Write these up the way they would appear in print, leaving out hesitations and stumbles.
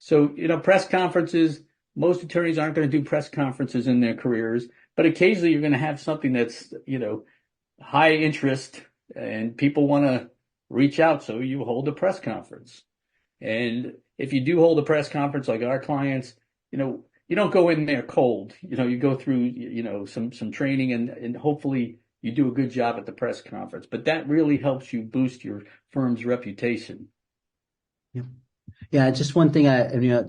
So, press conferences, most attorneys aren't going to do press conferences in their careers, but occasionally you're going to have something that's, high interest and people want to reach out. So you hold a press conference. And if you do hold a press conference like our clients, you don't go in there cold. You go through, some training and hopefully you do a good job at the press conference. But that really helps you boost your firm's reputation. Yeah. Yeah, just one thing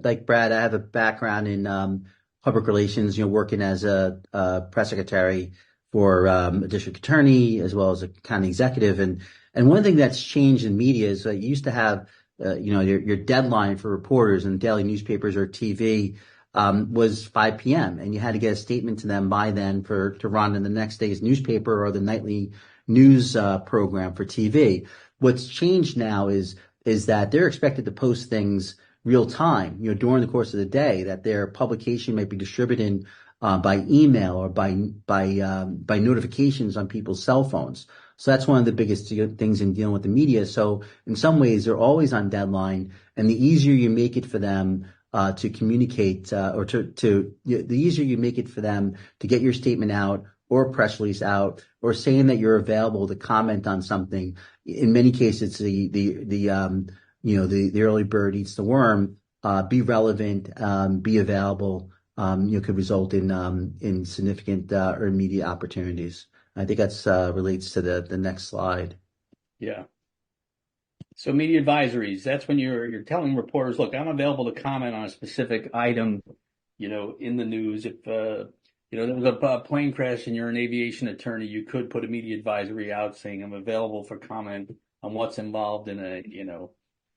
like Brad, I have a background in public relations, working as a press secretary for a district attorney as well as a county executive. And one thing that's changed in media is you used to have, your deadline for reporters in daily newspapers or TV was 5 p.m. and you had to get a statement to them by then to run in the next day's newspaper or the nightly news program for TV. What's changed now is that they're expected to post things real time, during the course of the day, that their publication might be distributed by email or by notifications on people's cell phones. So that's one of the biggest things in dealing with the media. So in some ways, they're always on deadline, and the easier you make it for them to communicate, or the easier you make it for them to get your statement out or a press release out, or saying that you're available to comment on something. In many cases, the early bird eats the worm. Be relevant, be available. Could result in significant or immediate opportunities. I think that's relates to the next slide. Yeah. So media advisories, that's when you're telling reporters, look, I'm available to comment on a specific item, in the news. If there was a plane crash and you're an aviation attorney, you could put a media advisory out saying I'm available for comment on what's involved in an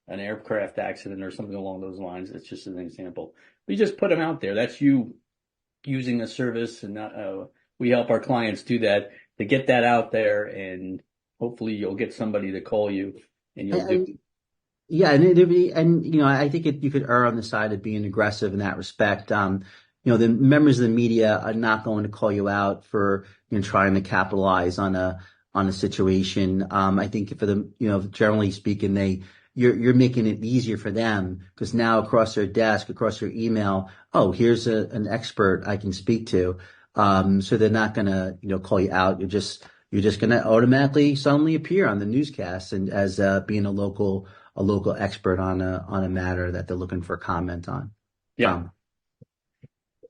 aircraft accident or something along those lines. That's just an example. We just put them out there. That's you using a service, and we help our clients do that, to get that out there, and hopefully you'll get somebody to call you and you'll do. Yeah, I think you could err on the side of being aggressive in that respect. The members of the media are not going to call you out for trying to capitalize on a situation. I think for them, generally speaking, you're making it easier for them because now across their desk, across their email, oh, here's an expert I can speak to. So they're not gonna call you out. You're just gonna automatically suddenly appear on the newscast and as being a local expert on a matter that they're looking for comment on. Yeah.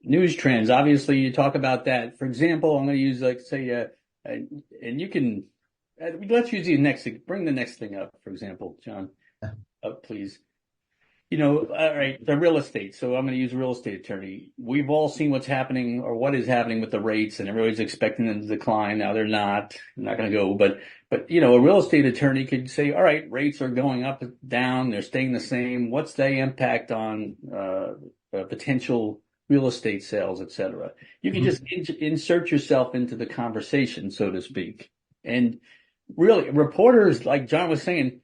News trends. Obviously, you talk about that. For example, I'm going to use and you can, let's use the next thing. Bring the next thing up, for example, John, please. All right, the real estate. So I'm going to use a real estate attorney. We've all seen what's happening or what is happening with the rates, and everybody's expecting them to decline. Now they're not. They're not going to go, but a real estate attorney could say, all right, rates are going up, down, they're staying the same. What's the impact on potential real estate sales, et cetera? You can just insert yourself into the conversation, so to speak. And really, reporters, like John was saying,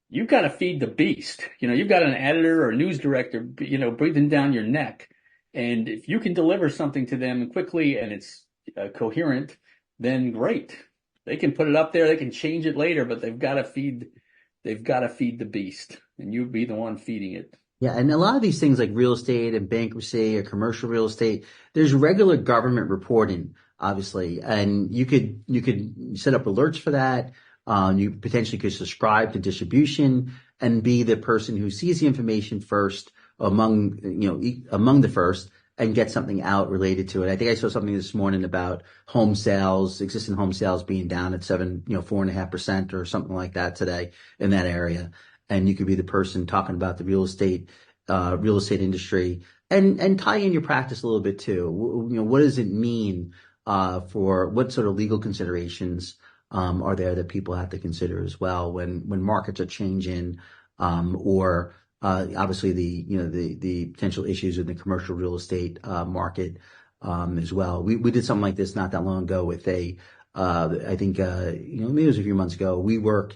you've got to feed the beast. You've got an editor or a news director, breathing down your neck. And if you can deliver something to them quickly and it's coherent, then great. They can put it up there. They can change it later, but they've got to feed the beast, and you be the one feeding it. Yeah, and a lot of these things like real estate and bankruptcy or commercial real estate, there's regular government reporting, obviously, and you could set up alerts for that. You potentially could subscribe to distribution and be the person who sees the information first among the first and get something out related to it. I think I saw something this morning about existing home sales being down at 4.5% or something like that today in that area. And you could be the person talking about the real estate industry and tie in your practice a little bit too. What does it mean for what sort of legal considerations are there that people have to consider as well when markets are changing, or obviously the potential issues in the commercial real estate market as well. We did something like this not that long ago with I think maybe it was a few months ago. WeWork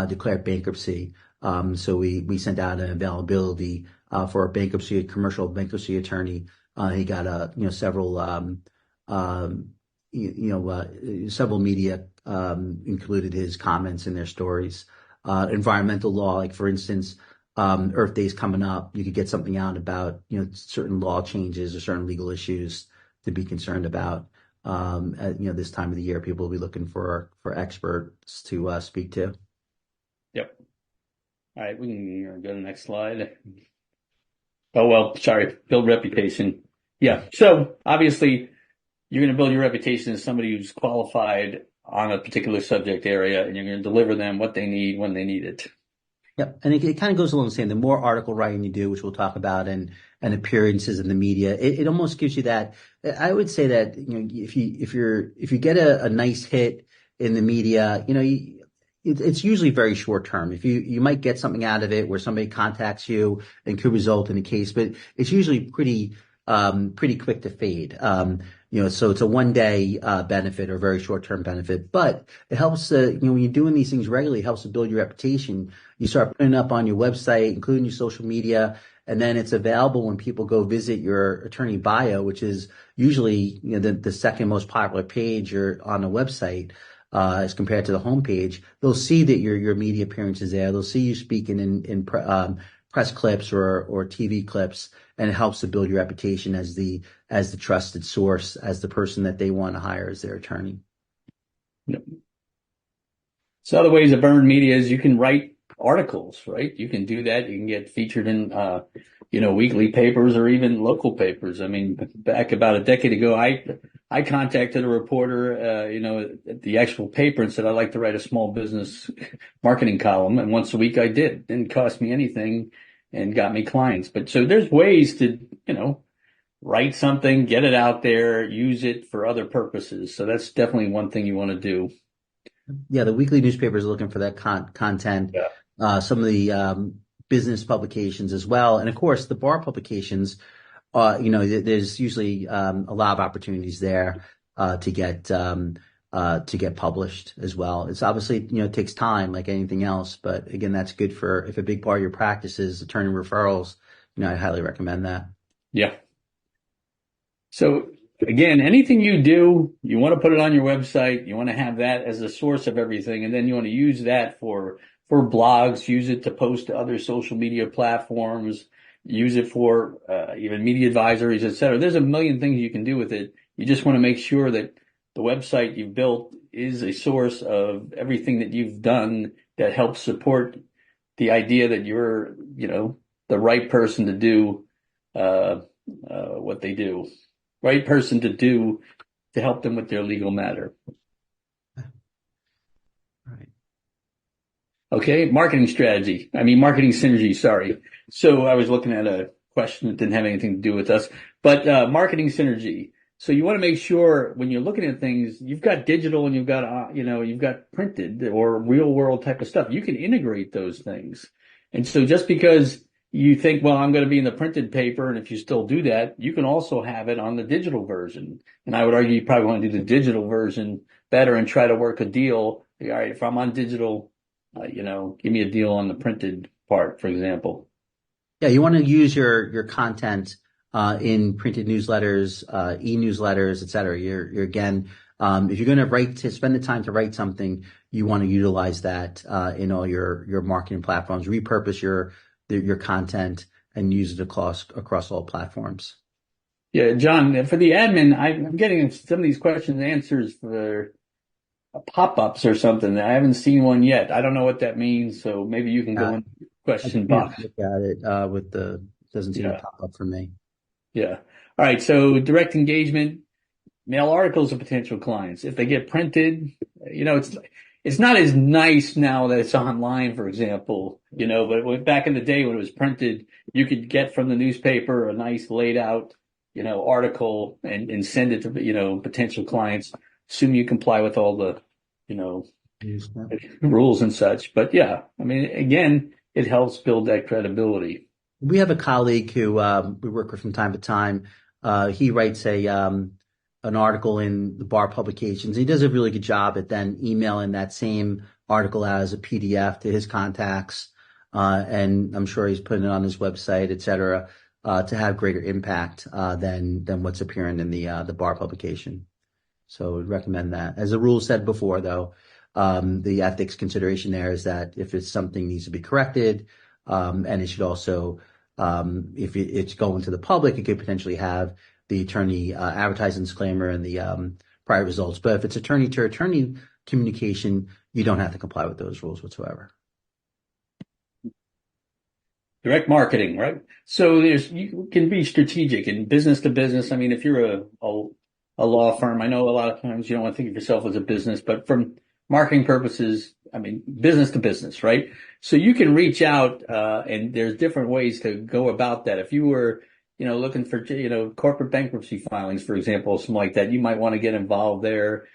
declared bankruptcy. So we sent out an availability for a commercial bankruptcy attorney. He got several media included his comments in their stories. Environmental law, like for instance, Earth Day's coming up, you could get something out about, certain law changes or certain legal issues to be concerned about. This time of the year, people will be looking for experts to speak to. Yep. All right, we can go to the next slide. Oh, well, sorry, build reputation. Yeah. So obviously you're going to build your reputation as somebody who's qualified on a particular subject area, and you're going to deliver them what they need when they need it. Yep. And it kind of goes along the same. The more article writing you do, which we'll talk about, and appearances in the media, it almost gives you that. I would say that, if you get a nice hit in the media, it's usually very short term. If you might get something out of it where somebody contacts you and could result in a case, but it's usually pretty quick to fade. So it's a one day benefit or very short term benefit, but it helps. When you're doing these things regularly, it helps to build your reputation. You start putting it up on your website, including your social media, and then it's available when people go visit your attorney bio, which is usually the second most popular page on a website. As compared to the homepage, they'll see that your media appearance is there. They'll see you speaking in press clips or TV clips, and it helps to build your reputation as the trusted source, as the person that they want to hire as their attorney. Yep. So other ways of earned media is you can write articles, right? You can do that. You can get featured in, weekly papers or even local papers. I mean, back about a decade ago, I contacted a reporter, at the actual paper and said, I'd like to write a small business marketing column. And once a week I did. Didn't cost me anything and got me clients. But so there's ways to, write something, get it out there, use it for other purposes. So that's definitely one thing you want to do. Yeah, the weekly newspapers are looking for that content. Yeah. Some of the business publications as well. And of course, the bar publications, there's usually a lot of opportunities there to get published as well. It's obviously, it takes time like anything else, but again, that's good for if a big part of your practice is attorney referrals, I highly recommend that. Yeah. So again, anything you do, you want to put it on your website. You want to have that as a source of everything. And then you want to use that for blogs, use it to post to other social media platforms, use it for even media advisories, et cetera. There's a million things you can do with it. You just want to make sure that the website you've built is a source of everything that you've done that helps support the idea that you're, the right person to do what they do. Right person to help them with their legal matter. Right. Okay, marketing synergy, sorry. So I was looking at a question that didn't have anything to do with us, but marketing synergy. So you want to make sure when you're looking at things, you've got digital and you've got printed or real world type of stuff. You can integrate those things. And so just because you think, well, I'm going to be in the printed paper, and if you still do that, you can also have it on the digital version. And I would argue you probably want to do the digital version better and try to work a deal. All right, if I'm on digital, give me a deal on the printed part, for example. Yeah, you want to use your content in printed newsletters, e-newsletters, et cetera. You're again, if you're going to spend the time to write something, you want to utilize that in all your marketing platforms. Repurpose your content and use it across all platforms. Yeah, John, for the admin, I'm getting some of these questions and answers for pop-ups or something. I haven't seen one yet. I don't know what that means, so maybe you can go in the question box. Look at it doesn't seem to pop up for me. Yeah. All right. So direct engagement, mail articles to potential clients. If they get printed, it's not as nice now that it's online, for example, but back in the day when it was printed, you could get from the newspaper a nice laid out, article and send it to, potential clients. Assume you comply with all the, rules and such. But yeah, again, it helps build that credibility. We have a colleague who we work with from time to time. He writes an article in the bar publications. He does a really good job at then emailing that same article out as a PDF to his contacts. And I'm sure he's putting it on his website, et cetera, to have greater impact than what's appearing in the bar publication. So I'd recommend that. As the rule said before, though, the ethics consideration there is that if it's something needs to be corrected, And it should also, if it's going to the public, it could potentially have the attorney advertising disclaimer and the prior results. But if it's attorney to attorney communication, you don't have to comply with those rules whatsoever. Direct marketing, right? So you can be strategic in business to business. I mean, if you're a law firm, I know a lot of times you don't want to think of yourself as a business, but from marketing purposes, I mean, business to business, right? So you can reach out, and there's different ways to go about that. If you were, looking for, corporate bankruptcy filings, for example, something like that, you might want to get involved there.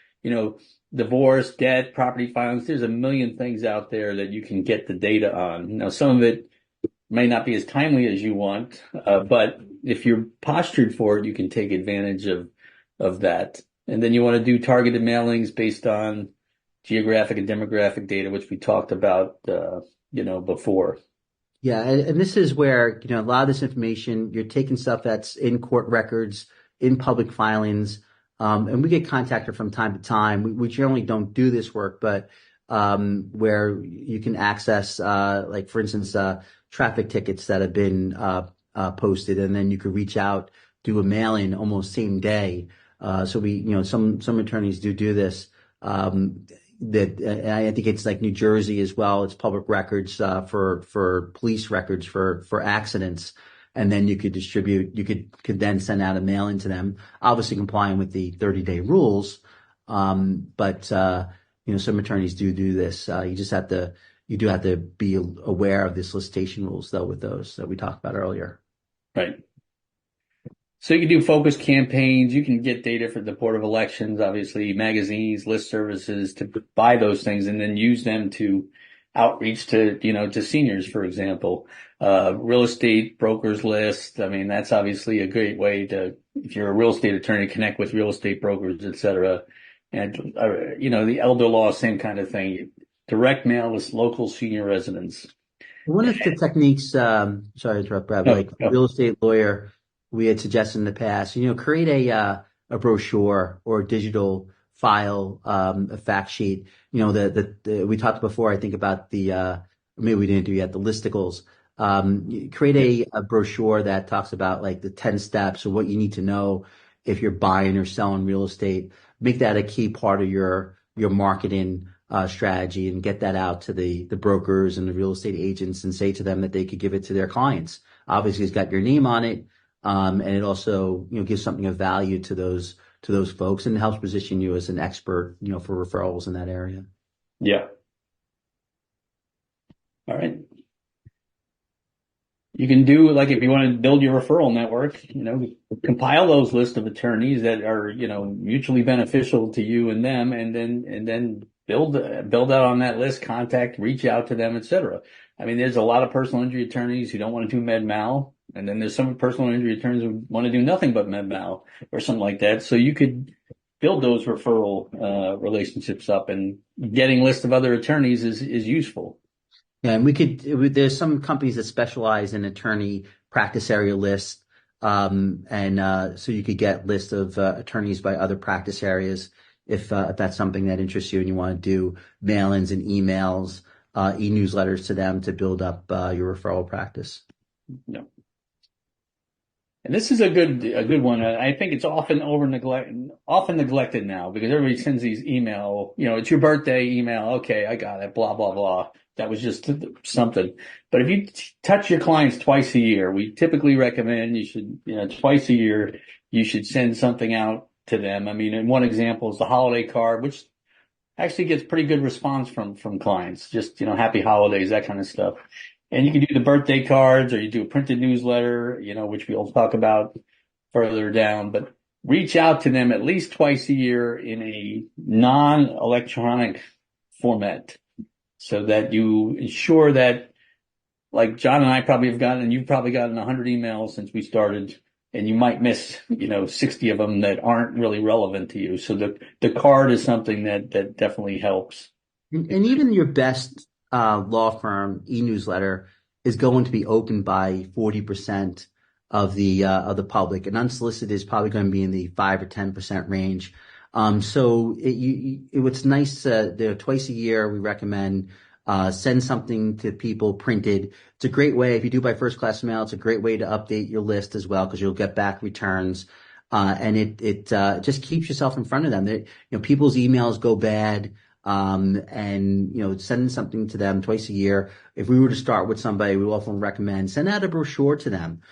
Divorce, debt, property filings. There's a million things out there that you can get the data on. Now, some of it may not be as timely as you want, but if you're postured for it, you can take advantage of that. And then you want to do targeted mailings based on geographic and demographic data, which we talked about, before. Yeah, and this is where, a lot of this information, you're taking stuff that's in court records, in public filings, and we get contacted from time to time. We generally don't do this work, but where you can access, like for instance, traffic tickets that have been posted, and then you could reach out, do a mail-in almost same day. So some attorneys do this. I think it's like New Jersey as well. It's public records for police records for accidents, and then you could could then send out a mail-in to them, obviously complying with the 30-day rules. But some attorneys do this. You do have to be aware of the solicitation rules, though, with those that we talked about earlier. Right. So you can do focus campaigns. You can get data for the Board of Elections, obviously, magazines, list services to buy those things and then use them to outreach to seniors, for example. Real estate brokers list. I mean, that's obviously a great way to, if you're a real estate attorney, connect with real estate brokers, et cetera. And, the elder law, same kind of thing. Direct mail with local senior residents. One of the techniques, sorry to interrupt, Brad, like real estate lawyer, we had suggested in the past, create a brochure or a digital file, a fact sheet. We talked before, I think, about maybe we didn't do yet, the listicles. Create a brochure that talks about like the 10 steps of what you need to know if you're buying or selling real estate. Make that a key part of your marketing strategy, and get that out to the brokers and the real estate agents and say to them that they could give it to their clients. Obviously, it's got your name on it, and it also gives something of value to those folks, and helps position you as an expert for referrals in that area. Yeah. All right. You can do, like, if you want to build your referral network, compile those lists of attorneys that are, mutually beneficial to you and them, and then build out on that list, reach out to them, et cetera. I mean, there's a lot of personal injury attorneys who don't want to do med mal, and then there's some personal injury attorneys who want to do nothing but med mal or something like that. So you could build those referral relationships up, and getting lists of other attorneys is useful. Yeah, and there's some companies that specialize in attorney practice area lists. So you could get lists of attorneys by other practice areas if that's something that interests you and you want to do mail-ins and emails, e-newsletters to them to build up your referral practice. Yeah. And this is a good one. I think it's often neglected now, because everybody sends these email, it's your birthday email. Okay, I got it. Blah, blah, blah. That was just something. But if you touch your clients twice a year, we typically recommend you should, twice a year, you should send something out to them. I mean, and one example is the holiday card, which actually gets pretty good response from clients. Just, happy holidays, that kind of stuff. And you can do the birthday cards, or you do a printed newsletter, which we'll talk about further down, but reach out to them at least twice a year in a non-electronic format, so that you ensure that, like John and I probably have gotten, and you've probably gotten 100 emails since we started, and you might miss, 60 of them that aren't really relevant to you. So the card is something that definitely helps. And even your best law firm e-newsletter is going to be opened by 40% of the public, and unsolicited is probably going to be in the 5 or 10% range. So what's nice, twice a year we recommend Send something to people printed. It's a great way. If you do by first class mail, it's a great way to update your list as well because you'll get back returns. And it just keeps yourself in front of them. People's emails go bad. And sending something to them twice a year. If we were to start with somebody, we often recommend send out a brochure to them,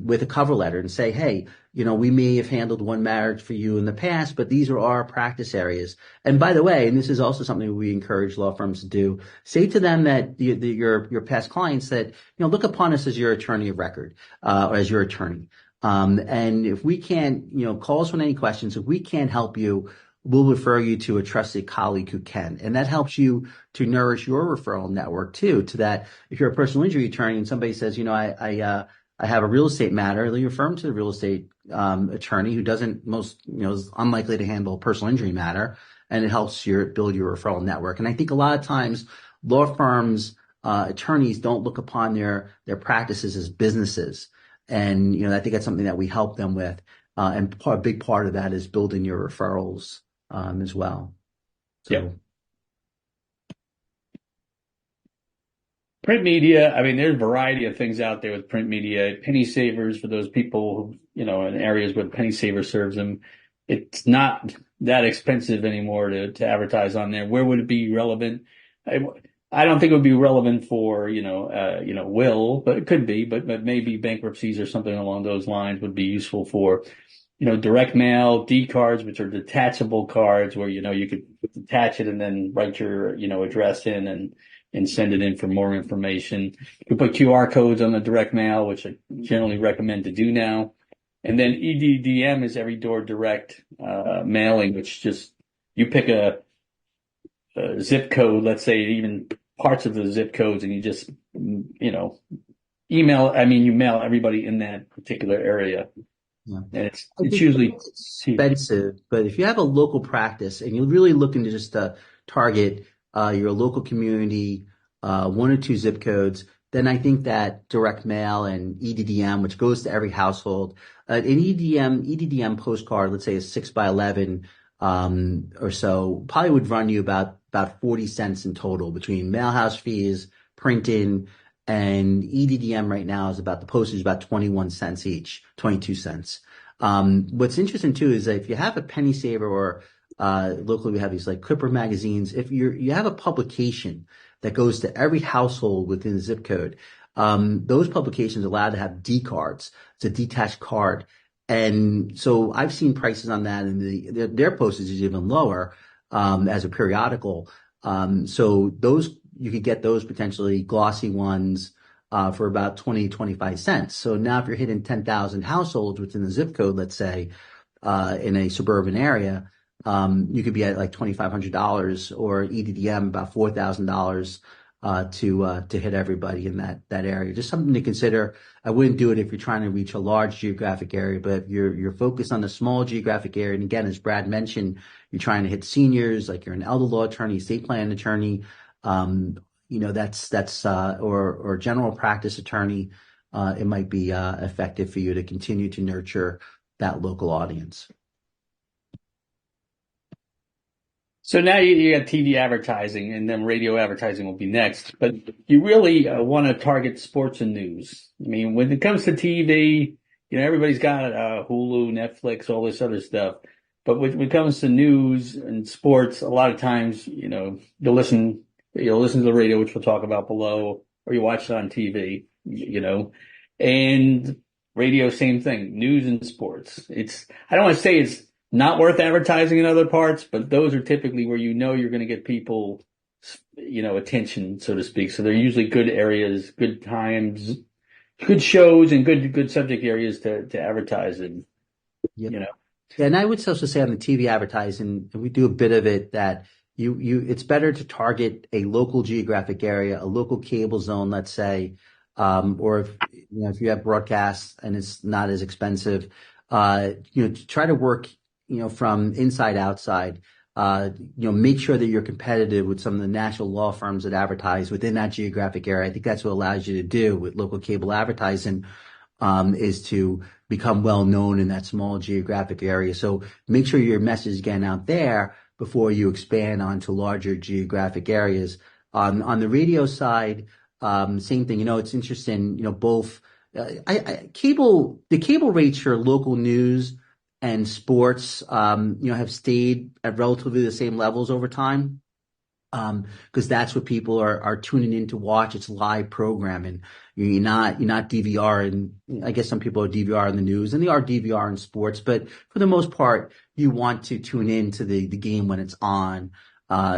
with a cover letter and say, hey, we may have handled one marriage for you in the past, but these are our practice areas. And by the way, and this is also something we encourage law firms to do, say to them that your past clients that, look upon us as your attorney of record, or as your attorney. And if we can't, call us with any questions. If we can't help you, we'll refer you to a trusted colleague who can. And that helps you to nourish your referral network too, to that if you're a personal injury attorney and somebody says, I have a real estate matter, they refer them to the real estate attorney who doesn't is unlikely to handle a personal injury matter, and it helps build your referral network. And I think a lot of times law firms, attorneys don't look upon their practices as businesses. And, I think that's something that we help them with. And a big part of that is building your referrals as well. So. Yep. Print media, I mean, there's a variety of things out there with print media. Penny savers for those people who, in areas where penny saver serves them. It's not that expensive anymore to advertise on there. Where would it be relevant? I don't think it would be relevant for, will, but it could be, but maybe bankruptcies or something along those lines would be useful for, direct mail, D cards, which are detachable cards where, you could detach it and then write your, address in and send it in for more information. You can put QR codes on the direct mail, which I generally recommend to do now. And then EDDM is every door direct, mailing, which just, you pick a zip code, let's say even parts of the zip codes, and you just, you mail everybody in that particular area. Yeah. And it's usually expensive, but if you have a local practice and you're really looking to just target your local community, one or two zip codes, then I think that direct mail and EDDM, which goes to every household, an EDDM postcard, let's say a 6x11 or so, probably would run you about 40 cents in total between mail house fees, printing, and EDDM right now is the postage is about 21 cents each, 22 cents. What's interesting too is that if you have a penny saver or locally we have these like Clipper magazines, if you have a publication that goes to every household within the zip code, those publications are allowed to have D cards. It's a detached card. And so I've seen prices on that, and their postage is even lower, as a periodical. So you could get those potentially glossy ones, for about 20, 25 cents. So now if you're hitting 10,000 households within the zip code, let's say, in a suburban area, you could be at like $2,500 or EDDM about $4,000 to hit everybody in that area. Just something to consider. I wouldn't do it if you're trying to reach a large geographic area, but if you're focused on a small geographic area, and again, as Brad mentioned, you're trying to hit seniors, like you're an elder law attorney, estate plan attorney, that's or general practice attorney, it might be effective for you to continue to nurture that local audience. So now you got TV advertising, and then radio advertising will be next. But you really want to target sports and news. I mean, when it comes to TV, everybody's got Hulu, Netflix, all this other stuff. But when it comes to news and sports, a lot of times, you'll listen to the radio, which we'll talk about below, or you watch it on TV, and radio, same thing, news and sports. I don't want to say it's not worth advertising in other parts, but those are typically where you're going to get people, attention, so to speak. So they're usually good areas, good times, good shows, and good subject areas to advertise in. Yep. Yeah, and I would also say on the TV advertising, and we do a bit of it, that it's better to target a local geographic area, a local cable zone, let's say, or if you have broadcasts and it's not as expensive, to try to work from inside outside, make sure that you're competitive with some of the national law firms that advertise within that geographic area. I think that's what allows you to do with local cable advertising, is to become well known in that small geographic area. So make sure your message is getting out there before you expand onto larger geographic areas. On the radio side, same thing. It's interesting. Both the cable rates for local news and sports, have stayed at relatively the same levels over time. Because that's what people are tuning in to watch. It's live programming. You're not DVR, and I guess some people are DVR in the news, and they are DVR in sports. But for the most part, you want to tune in to the game when it's on.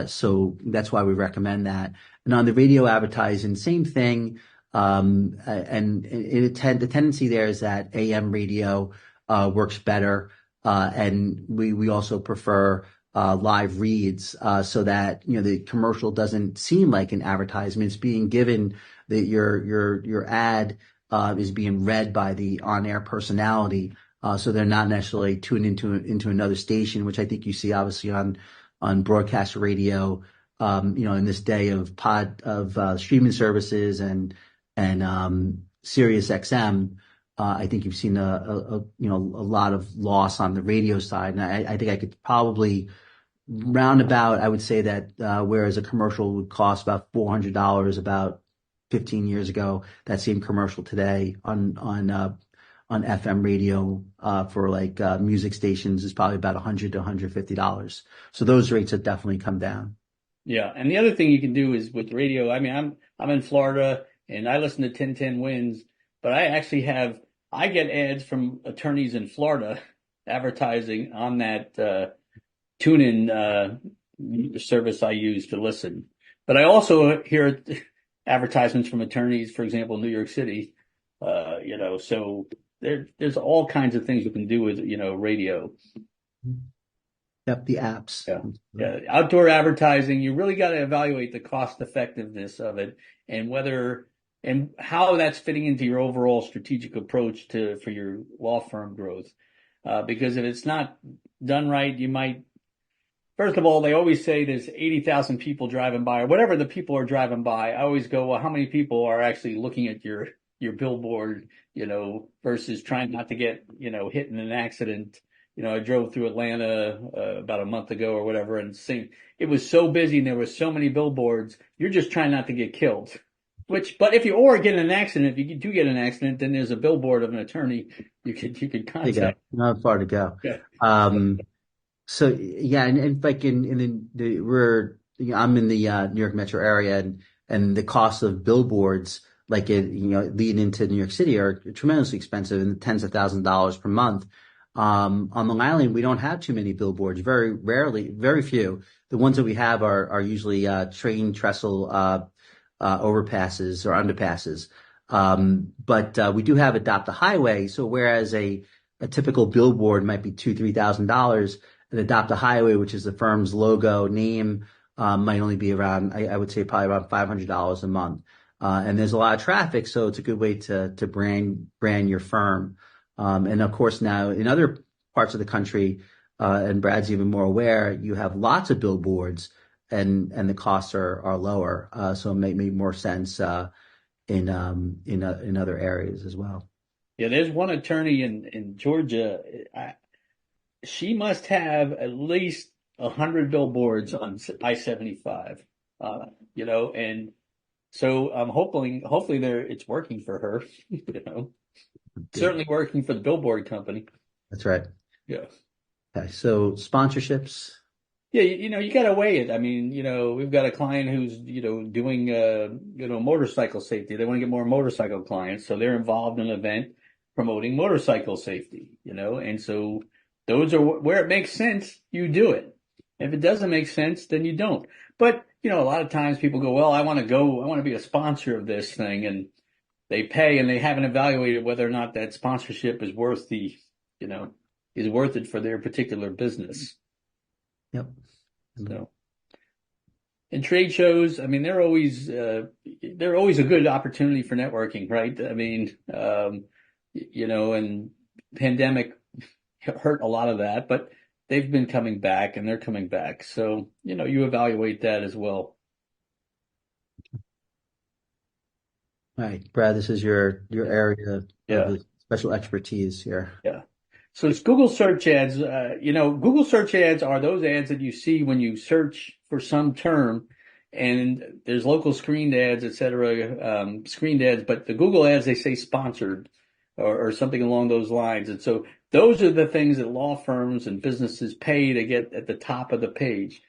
So that's why we recommend that. And on the radio advertising, same thing. And the tendency there is that AM radio works better, and we also prefer live reads, so that the commercial doesn't seem like an advertisement. It's being given that your ad is being read by the on-air personality, so they're not necessarily tuned into another station, which I think you see obviously on broadcast radio. In this day of streaming services and Sirius XM. I think you've seen a lot of loss on the radio side, and I think I could probably roundabout. I would say that whereas a commercial would cost about $400 about 15 years ago, that same commercial today on FM radio for like music stations is probably about $100 to $150. So those rates have definitely come down. Yeah, and the other thing you can do is with radio. I mean, I'm in Florida and I listen to 1010 Wins, but I get ads from attorneys in Florida advertising on that tune-in service I use to listen. But I also hear advertisements from attorneys, for example, in New York City. So there's all kinds of things you can do with radio. Yep, the apps. Yeah. Yeah. Outdoor advertising, you really got to evaluate the cost effectiveness of it and how that's fitting into your overall strategic approach for your law firm growth. Because if it's not done right, first of all, they always say there's 80,000 people driving by or whatever the people are driving by. I always go, well, how many people are actually looking at your billboard, versus trying not to get, hit in an accident. I drove through Atlanta about a month ago or whatever, and it was so busy and there were so many billboards. You're just trying not to get killed. But if you get in an accident, if you do get in an accident, then there's a billboard of an attorney you could contact. Not far to go. Yeah. So yeah, and like I'm in the New York metro area, and the cost of billboards leading into New York City are tremendously expensive, in the tens of thousands of dollars per month. On Long Island, we don't have too many billboards. Very rarely, very few. The ones that we have are usually train trestle overpasses or underpasses. But we do have Adopt a Highway. So whereas a typical billboard might be $2,000-3,000, an Adopt a Highway, which is the firm's logo name, might only be around, I would say probably around $500 a month. And there's a lot of traffic, so it's a good way to brand your firm. And of course now in other parts of the country, and Brad's even more aware, you have lots of billboards and the costs are lower. So it may make more sense in other areas as well. Yeah, there's one attorney in Georgia. She must have at least 100 billboards on I-75. And so I'm hopefully it's working for her. Certainly working for the billboard company. That's right. Yeah. Okay, so sponsorships. Yeah, you got to weigh it. I mean, we've got a client who's, doing, motorcycle safety. They want to get more motorcycle clients. So they're involved in an event promoting motorcycle safety, and so those are where it makes sense. You do it. If it doesn't make sense, then you don't. But, a lot of times people go, well, I want to be a sponsor of this thing. And they pay and they haven't evaluated whether or not that sponsorship is worth is worth it for their particular business. Yep. So, and trade shows, I mean, they're always a good opportunity for networking, right? I mean, and pandemic hurt a lot of that, but they've been coming back and they're coming back. So, you evaluate that as well. All right, Brad, this is your area of special expertise here. Yeah. So it's Google search ads. Google search ads are those ads that you see when you search for some term and there's local screened ads, et cetera, screened ads, but the Google ads, they say sponsored or something along those lines. And so those are the things that law firms and businesses pay to get at the top of the page.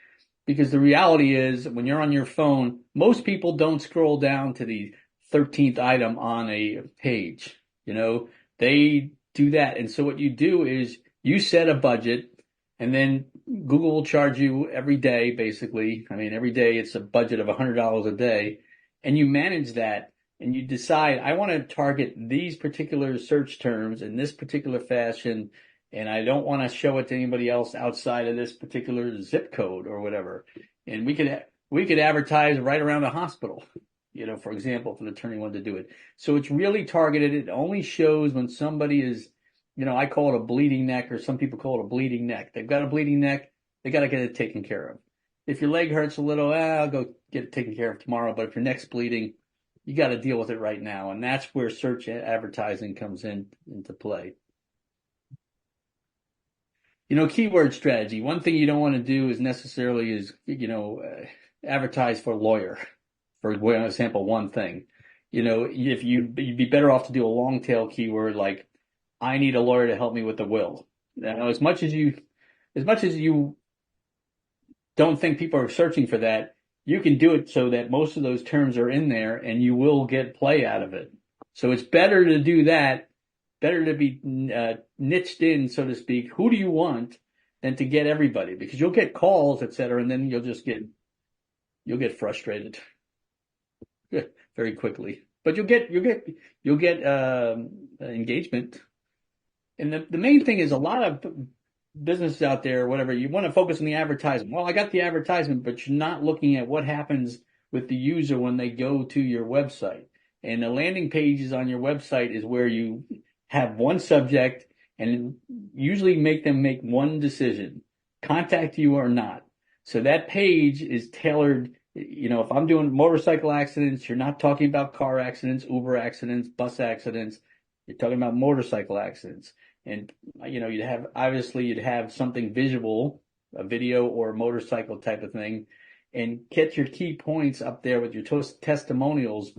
Because the reality is when you're on your phone, most people don't scroll down to the 13th item on a page. You know, they do that. And so what you do is you set a budget and then Google will charge you every day, basically. I mean, every day it's a budget of $100 a day and you manage that and you decide, I want to target these particular search terms in this particular fashion. And I don't want to show it to anybody else outside of this particular zip code or whatever. And we could advertise right around the hospital, you know, for example, if an attorney wanted to do it. So it's really targeted. It only shows when somebody is, you know, I call it a bleeding neck, or some people call it a bleeding neck. They've got a bleeding neck. They got to get it taken care of. If your leg hurts a little, I'll go get it taken care of tomorrow. But if your neck's bleeding, you got to deal with it right now. And that's where search advertising comes into play. You know, keyword strategy. One thing you don't want to do is necessarily advertise for a lawyer, for example, one thing. You know, if you'd be better off to do a long tail keyword like, I need a lawyer to help me with the will. Now, as much as you don't think people are searching for that, you can do it so that most of those terms are in there and you will get play out of it. So it's better to do that, better to be niched in, so to speak. Who do you want than to get everybody? Because you'll get calls, et cetera, and then you'll get frustrated very quickly. But you'll get engagement. And the main thing is a lot of businesses out there, whatever, you want to focus on the advertisement. Well, I got the advertisement, but you're not looking at what happens with the user when they go to your website. And the landing pages on your website is where you have one subject and usually make them make one decision, contact you or not. So that page is tailored. You know, if I'm doing motorcycle accidents, you're not talking about car accidents, Uber accidents, bus accidents. You're talking about motorcycle accidents. And, you know, you'd have something visual, a video or a motorcycle type of thing, and get your key points up there with your testimonials,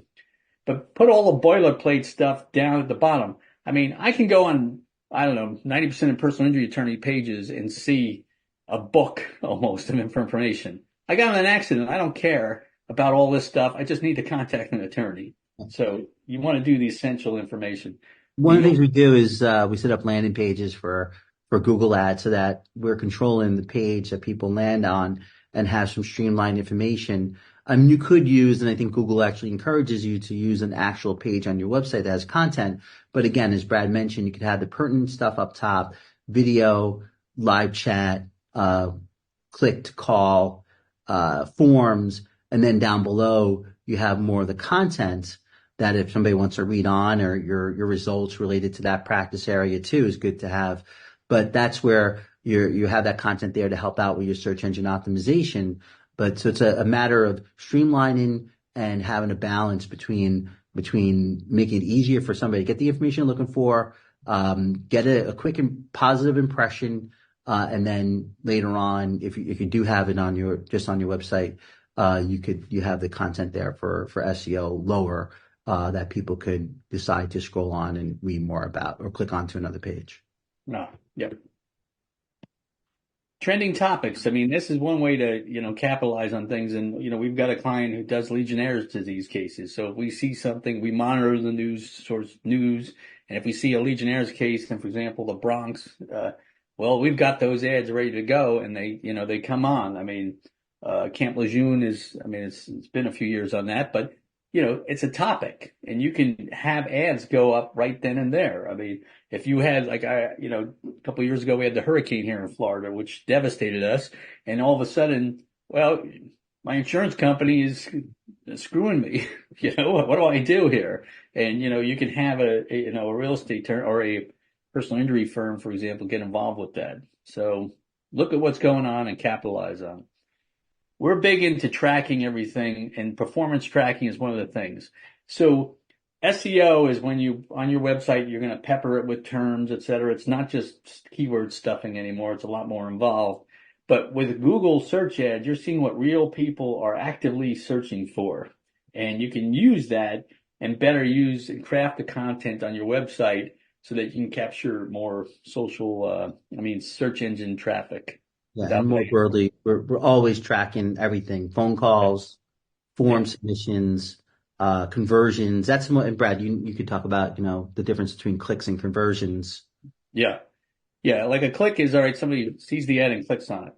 but put all the boilerplate stuff down at the bottom. I mean, I can go on, I don't know, 90% of personal injury attorney pages and see a book almost of information. I got in an accident. I don't care about all this stuff. I just need to contact an attorney. So you want to do the essential information. One of the things we do is we set up landing pages for Google Ads so that we're controlling the page that people land on and have some streamlined information. You could use, and I think Google actually encourages you to use an actual page on your website that has content. But again, as Brad mentioned, you could have the pertinent stuff up top, video, live chat, click to call, forms, and then down below you have more of the content that if somebody wants to read on, or your results related to that practice area too, is good to have. But that's where you have that content there to help out with your search engine optimization. But so it's a matter of streamlining and having a balance between making it easier for somebody to get the information they're looking for, get a quick and positive impression, and then later on, if you do have it on your website, you have the content there for SEO lower, that people could decide to scroll on and read more about or click onto another page. No, yep. Trending topics. I mean, this is one way to, you know, capitalize on things. And, you know, we've got a client who does Legionnaire's disease cases. So if we see something, we monitor the news. And if we see a Legionnaire's case, and for example, the Bronx, well, we've got those ads ready to go and they come on. I mean, Camp Lejeune it's been a few years on that, but you know, it's a topic and you can have ads go up right then and there. I mean, if you had a couple of years ago, we had the hurricane here in Florida, which devastated us. And all of a sudden, well, my insurance company is screwing me. You know, what do I do here? And, you know, you can have a real estate or a personal injury firm, for example, get involved with that. So look at what's going on and capitalize on it. We're big into tracking everything, and performance tracking is one of the things. So SEO is when on your website, you're going to pepper it with terms, et cetera. It's not just keyword stuffing anymore. It's a lot more involved. But with Google search ads, you're seeing what real people are actively searching for. And you can use that and better use and craft the content on your website so that you can capture more social, search engine traffic Yeah, and without more paying. broadly, we're always tracking everything: phone calls, Yeah. form submissions, conversions. That's more, and Brad, you could talk about, the difference between clicks and conversions. Yeah. Yeah. Like a click is all right. Somebody sees the ad and clicks on it.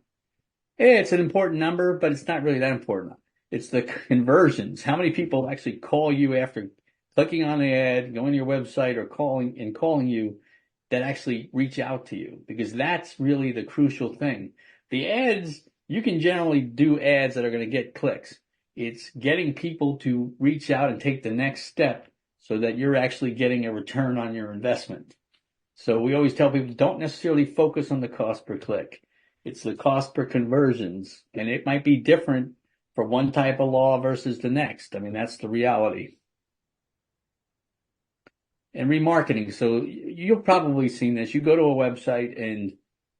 Yeah, it's an important number, but it's not really that important. It's the conversions. How many people actually call you after clicking on the ad, going to your website or calling you that actually reach out to you? Because that's really the crucial thing. The ads, you can generally do ads that are going to get clicks. It's getting people to reach out and take the next step so that you're actually getting a return on your investment. So we always tell people don't necessarily focus on the cost per click. It's the cost per conversions, and it might be different for one type of law versus the next. I mean, that's the reality. And remarketing. So you've probably seen this. You go to a website and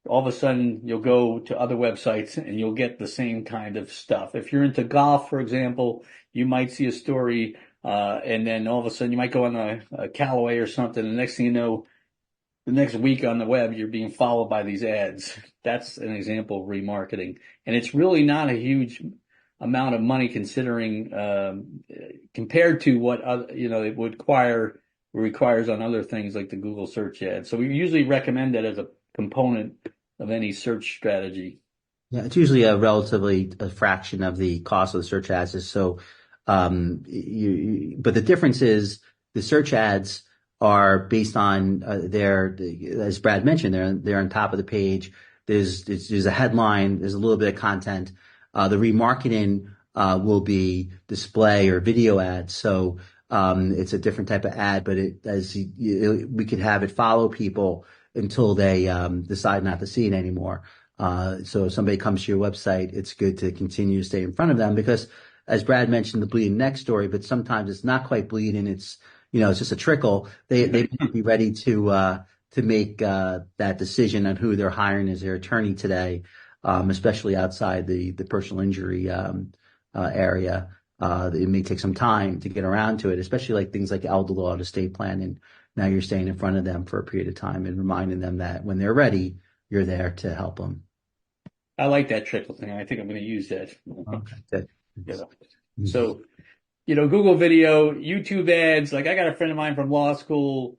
all of a sudden you'll go to other websites and you'll get the same kind of stuff. If you're into golf, for example, you might see a story, and then all of a sudden you might go on a Callaway or something. And the next thing you know, the next week on the web, you're being followed by these ads. That's an example of remarketing. And it's really not a huge amount of money considering, compared to what it would requires on other things like the Google search ad. So we usually recommend that as a component of any search strategy. Yeah, it's usually a fraction of the cost of the search ads. So, but the difference is the search ads are based on as Brad mentioned, they're on top of the page. There's a headline, there's a little bit of content. The remarketing will be display or video ads. So, it's a different type of ad, but we could have it follow people until they decide not to see it anymore. So if somebody comes to your website, it's good to continue to stay in front of them because, as Brad mentioned, the bleeding neck story, but sometimes it's not quite bleeding. It's just a trickle. They may not be ready to make that decision on who they're hiring as their attorney today, especially outside the personal injury area. It may take some time to get around to it, especially like things like elder law and estate planning. Now you're staying in front of them for a period of time and reminding them that when they're ready, you're there to help them. I like that trickle thing. I think I'm going to use that. Okay, good. You know. So, Google video, YouTube ads. Like I got a friend of mine from law school.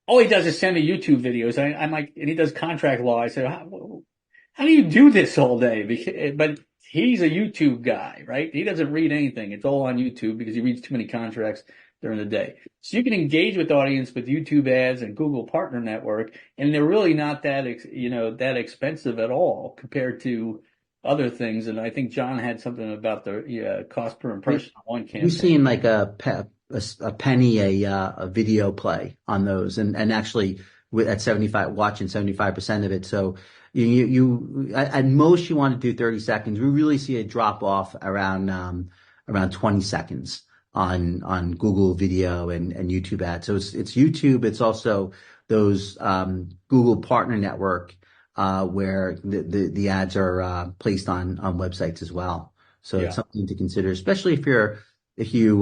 All he does is send me YouTube videos. I'm like, and he does contract law. I said, how do you do this all day? But he's a YouTube guy, right? He doesn't read anything. It's all on YouTube because he reads too many contracts during the day. So you can engage with the audience with YouTube ads and Google Partner Network, and they're really not that expensive at all compared to other things. And I think John had something about the cost per impression on one We've campaign. seen like a penny a video play on those, and actually at 75 watching 75% of it. So at most you want to do 30 seconds. We really see a drop off around 20 seconds on Google Video and YouTube ads. So it's YouTube. It's also those Google Partner Network where the ads are placed on websites as well. So it's Yeah. something to consider, especially if you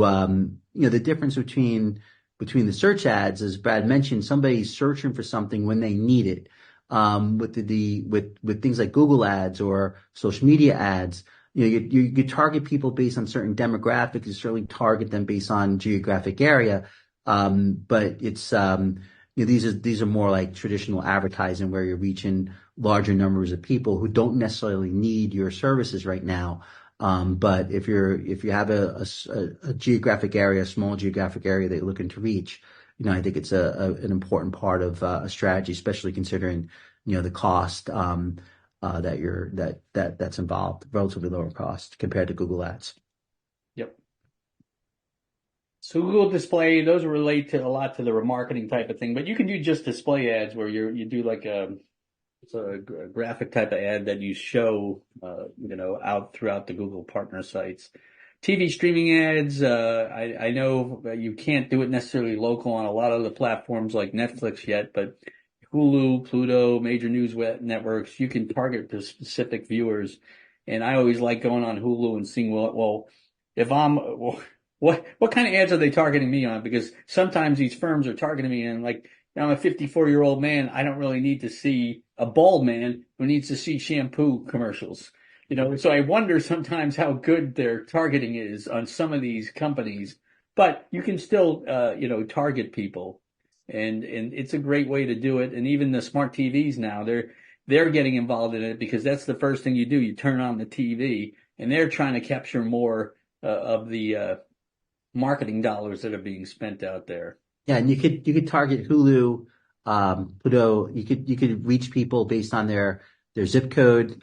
the difference between the search ads, as Brad mentioned, somebody's searching for something when they need it. With things like Google ads or social media ads, you target people based on certain demographics. You certainly target them based on geographic area. But these are more like traditional advertising where you're reaching larger numbers of people who don't necessarily need your services right now. But if you have a geographic area, a small geographic area that you're looking to reach, I think it's an important part of a strategy, especially considering, the cost that's involved, relatively lower cost compared to Google Ads. Yep. So Google Display, those relate to a lot to the remarketing type of thing, but you can do just display ads where you do like it's a graphic type of ad that you show, out throughout the Google partner sites. TV streaming ads, I know you can't do it necessarily local on a lot of the platforms like Netflix yet, but Hulu, Pluto, major news networks, you can target the specific viewers. And I always like going on Hulu and seeing, well, if I'm, well, what kind of ads are they targeting me on? Because sometimes these firms are targeting me and like, I'm a 54-year-old man. I don't really need to see a bald man who needs to see shampoo commercials. So I wonder sometimes how good their targeting is on some of these companies, but you can still, target people, and it's a great way to do it. And even the smart TVs now, they're getting involved in it because that's the first thing you do. You turn on the TV, and they're trying to capture more of the marketing dollars that are being spent out there. Yeah, and you could target Hulu, Pluto. You could reach people based on their zip code.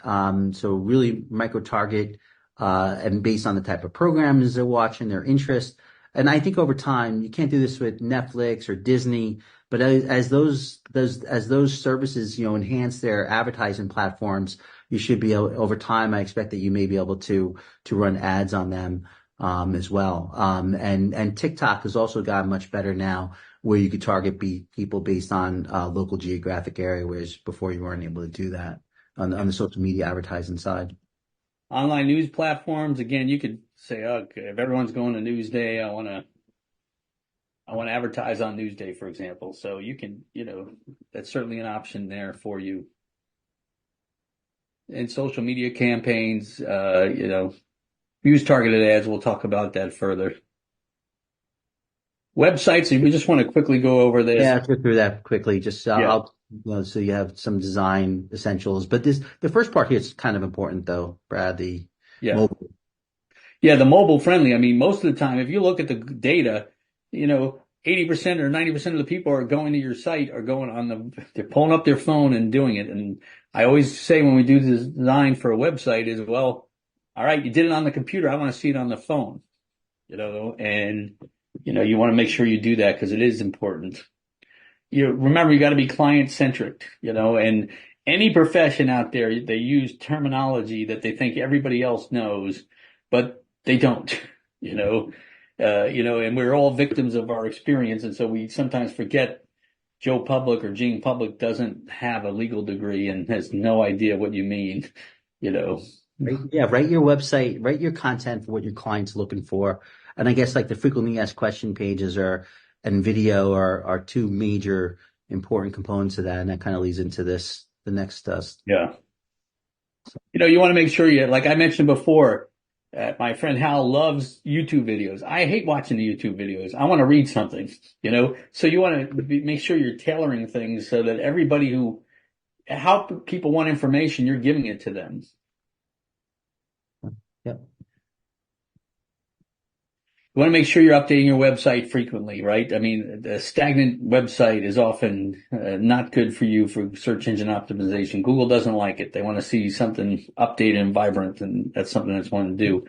So really micro target, and based on the type of programs they're watching, their interest. And I think over time, you can't do this with Netflix or Disney, but as those services, enhance their advertising platforms, you should be able, over time, I expect that you may be able to run ads on them, as well. And TikTok has also gotten much better now, where you could target people based on local geographic area, whereas before you weren't able to do that on the social media advertising side. Online news platforms, again, you could say, okay, if everyone's going to Newsday, I want to advertise on Newsday, for example. So you can, that's certainly an option there for you. And social media campaigns, use targeted ads. We'll talk about that further. Websites, if we just want to quickly go over this. Yeah, let's go through that quickly. Just Yeah, so you have some design essentials. But the first part here is kind of important, though, Brad. The yeah. mobile. Yeah, the mobile friendly. I mean, most of the time, if you look at the data, 80% or 90% of the people are going to your site are going they're pulling up their phone and doing it. And I always say when we do the design for a website is, well, all right, you did it on the computer. I want to see it on the phone, and, you want to make sure you do that because it is important. Remember, you got to be client centric, and any profession out there, they use terminology that they think everybody else knows, but they don't, and we're all victims of our experience. And so we sometimes forget Joe Public or Gene Public doesn't have a legal degree and has no idea what you mean, you know. Right? Yeah, write your website, write your content for what your client's looking for. And I guess like the frequently asked question pages and video are two major important components of that. And that kind of leads into the next Yeah. You want to make sure like I mentioned before, my friend Hal loves YouTube videos. I hate watching the YouTube videos. I want to read something, so you want to make sure you're tailoring things so that how people want information, you're giving it to them. Yep. You want to make sure you're updating your website frequently, right? I mean, a stagnant website is often not good for you for search engine optimization. Google doesn't like it. They want to see something updated and vibrant, and that's something that's one to do.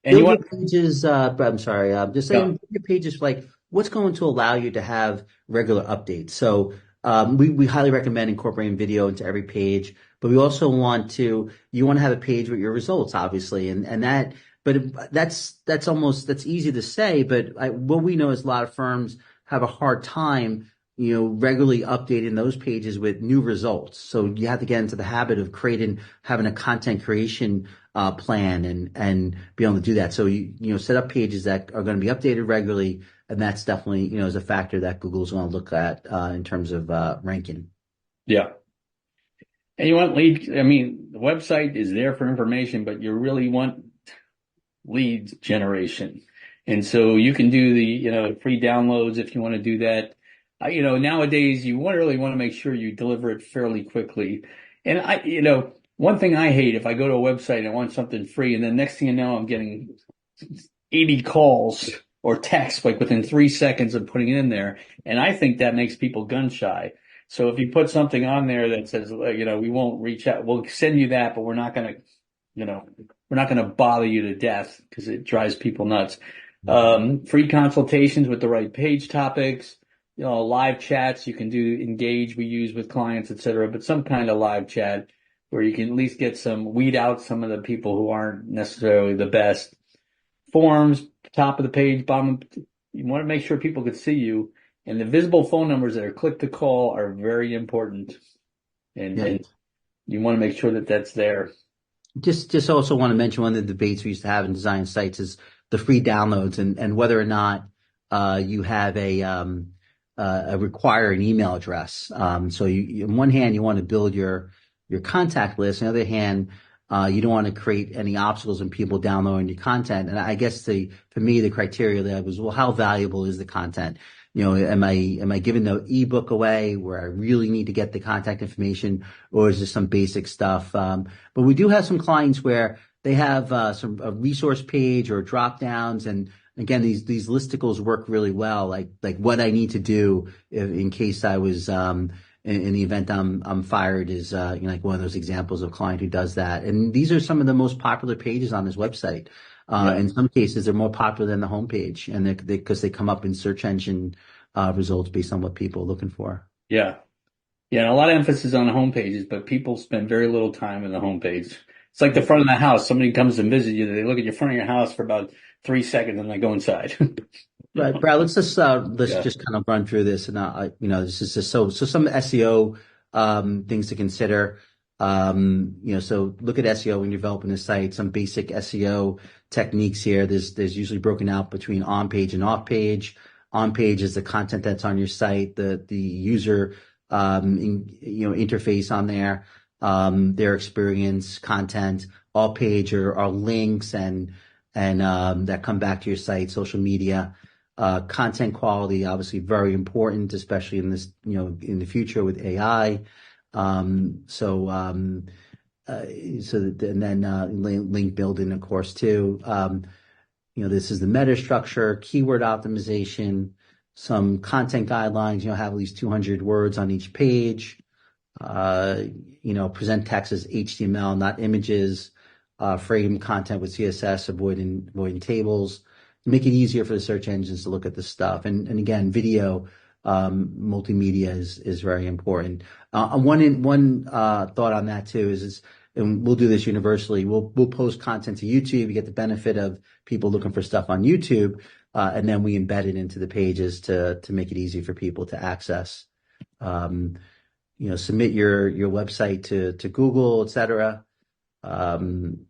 And you Build want your pages, I'm sorry, just yeah, saying build your pages like what's going to allow you to have regular updates. So we highly recommend incorporating video into every page, but we also you want to have a page with your results, obviously, but that's easy to say, but what we know is a lot of firms have a hard time, regularly updating those pages with new results. So you have to get into the habit of having a content creation plan and be able to do that. So you set up pages that are going to be updated regularly, and that's definitely is a factor that Google's going to look at in terms of ranking. yeah. And you want lead. I mean, the website is there for information, but you really want lead generation. And so you can do the, free downloads if you want to do that. Nowadays you really want to make sure you deliver it fairly quickly. And one thing I hate, if I go to a website and I want something free and then next thing you know, I'm getting 80 calls or texts like within 3 seconds of putting it in there. And I think that makes people gun shy. So if you put something on there that says, we won't reach out, we'll send you that, but we're not going to bother you to death because it drives people nuts. Free consultations with the right page topics, live chats you can do, Engage we use with clients, etc. But some kind of live chat where you can at least weed out some of the people who aren't necessarily the best. Forms, top of the page, bottom. You want to make sure people could see you. And the visible phone numbers that are click to call are very important. Yeah. And you want to make sure that that's there. Just also want to mention one of the debates we used to have in design sites is the free downloads and whether or not you have a require an email address. So on one hand, you want to build your contact list. On the other hand, you don't want to create any obstacles in people downloading your content. And I guess for me, the criteria there was, well, how valuable is the content? Am I giving the ebook away where I really need to get the contact information, or is this some basic stuff? But we do have some clients where they have a resource page or drop downs, and again, these listicles work really well. Like what I need to do in case I was in the event I'm fired is like one of those examples of a client who does that. And these are some of the most popular pages on his website. Yeah. In some cases, they're more popular than the homepage, and because they come up in search engine results based on what people are looking for. Yeah. Yeah. And a lot of emphasis on the home pages, but people spend very little time in the homepage. It's like the front of the house. Somebody comes to visit you. They look at your front of your house for about 3 seconds and they go inside. Right, Brad. Let's Yeah. just kind of run through this, and this is just so some SEO things to consider. So look at SEO when you're developing a site. Some basic SEO techniques here. There's usually broken out between on page and off page. On page is the content that's on your site, the user interface on there, their experience, content. Off page are links and that come back to your site, social media. Content quality, obviously very important, especially in this, in the future with AI. Um, so, um, and then link building, of course, too. This is the meta structure, keyword optimization, some content guidelines, have at least 200 words on each page. Uh, present text as HTML, not images. Frame content with CSS, avoiding tables. Make it easier for the search engines to look at the stuff. And again, video, multimedia is very important. One thought on that too and we'll do this universally. We'll post content to YouTube. You get the benefit of people looking for stuff on YouTube, and then we embed it into the pages to make it easy for people to access. Um, Submit your website to Google, et cetera. Um,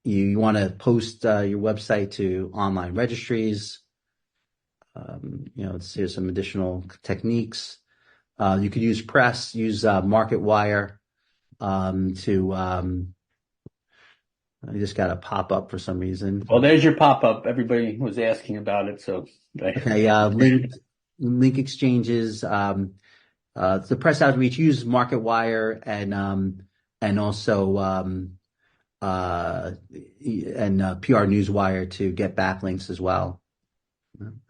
you want to post your website to online registries. Here's some additional techniques. You could use press, use MarketWire I just got a pop up for some reason. Well, there's your pop-up. Everybody was asking about it. So, Okay, link exchanges. The press outreach, use MarketWire and also PR Newswire to get backlinks as well.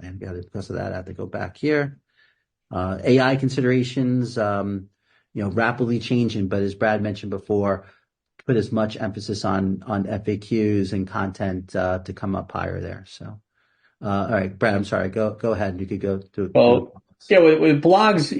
And because of that, I have to go back here. AI considerations, rapidly changing, but as Brad mentioned before, put as much emphasis on FAQs and content to come up higher there. So, all right, Brad, I'm sorry. Go ahead. You could go through the well, yeah, with blogs,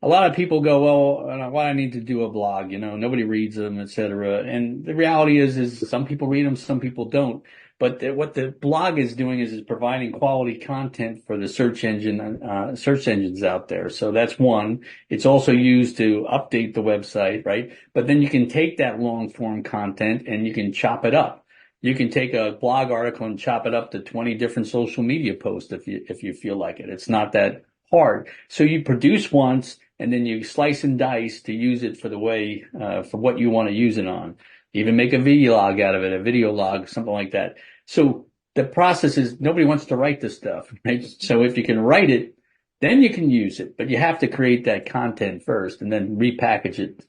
a lot of people go, well, why do I need to do a blog? Nobody reads them, et cetera. And the reality is some people read them, some people don't. But what the blog is doing is providing quality content for the search engines out there. So that's one. It's also used to update the website, right? But then you can take that long form content and you can chop it up. You can take a blog article and chop it up to 20 different social media posts if you feel like it. It's not that hard. So you produce once and then you slice and dice to use it for for what you want to use it on. Even make a vlog out of it, a video log, something like that. So the process is nobody wants to write this stuff, right? So if you can write it, then you can use it, but you have to create that content first and then repackage it.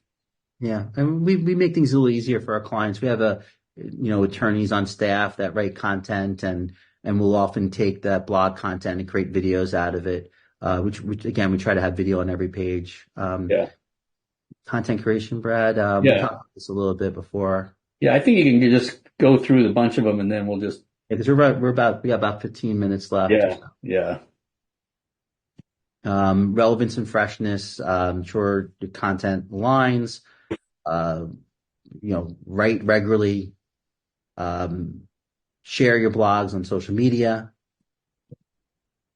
Yeah, and we make things a little easier for our clients. We have attorneys on staff that write content, and we'll often take that blog content and create videos out of it. Which again, we try to have video on every page. Yeah. Content creation, Brad. We Yeah. talked about this a little bit before. Yeah. I think you can just go through the bunch of them and then we'll just, Because we got about 15 minutes left or yeah. so. Yeah. Relevance and freshness, ensure your content aligns, write regularly, share your blogs on social media.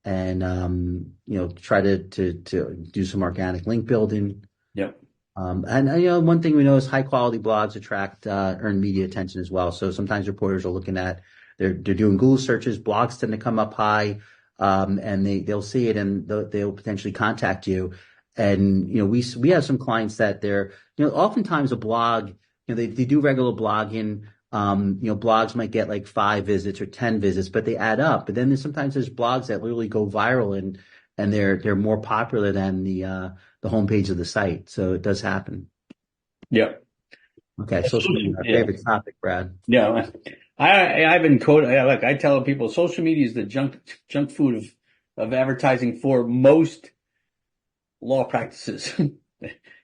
and try to do some organic link building. Yep. And one thing we know is high quality blogs attract earned media attention as well. So sometimes reporters are looking at they're doing Google searches, blogs tend to come up high, and they'll see it and they'll potentially contact you. And we have some clients that they're oftentimes a blog, they do regular blogging. Blogs might get like 5 visits or 10 visits, but they add up. But then sometimes there's blogs that literally go viral and they're more popular than the homepage of the site. So it does happen. Yep. Okay, social media, our Yeah. favorite topic, Brad. Yeah. I've been quoted. Like I tell people, social media is the junk food of advertising for most law practices.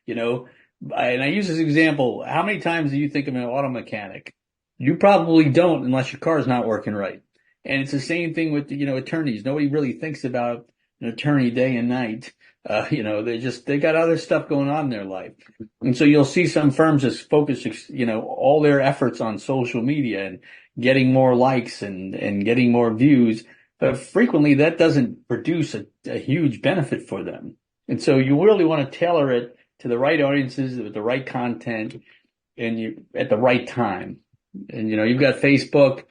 You know, and I use this example. How many times do you think of an auto mechanic? You probably don't unless your car's not working right. And it's the same thing with, attorneys. Nobody really thinks about an attorney day and night. They got other stuff going on in their life. And so you'll see some firms just focus, all their efforts on social media and getting more likes and getting more views. But frequently that doesn't produce a huge benefit for them. And so you really want to tailor it to the right audiences with the right content and you at the right time. And you've got Facebook.